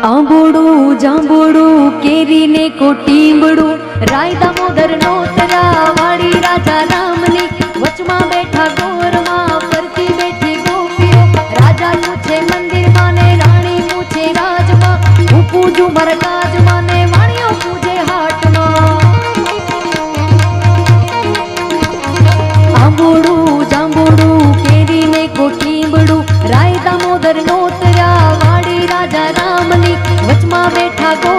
આંબોડું જાંબોડું કેરી ને કોટીંબડું રાય દામોદર નોતરા વાળી રાજા રામની વચમાં બેઠા ગોરમાં ફરતી બેઠી ગોપીઓ રાજા પૂછે મંદિરમાં ને રાણી પૂછે રાજમાં હું પૂજું મારા કાજમાં ને વાણીઓ પૂજે હાટમાં આંબોડું જાંબોડું કેરી ને કોટીંબડું રાય દામોદર નોતરા વાળી રાજા રામની વચમાં બેઠા ગો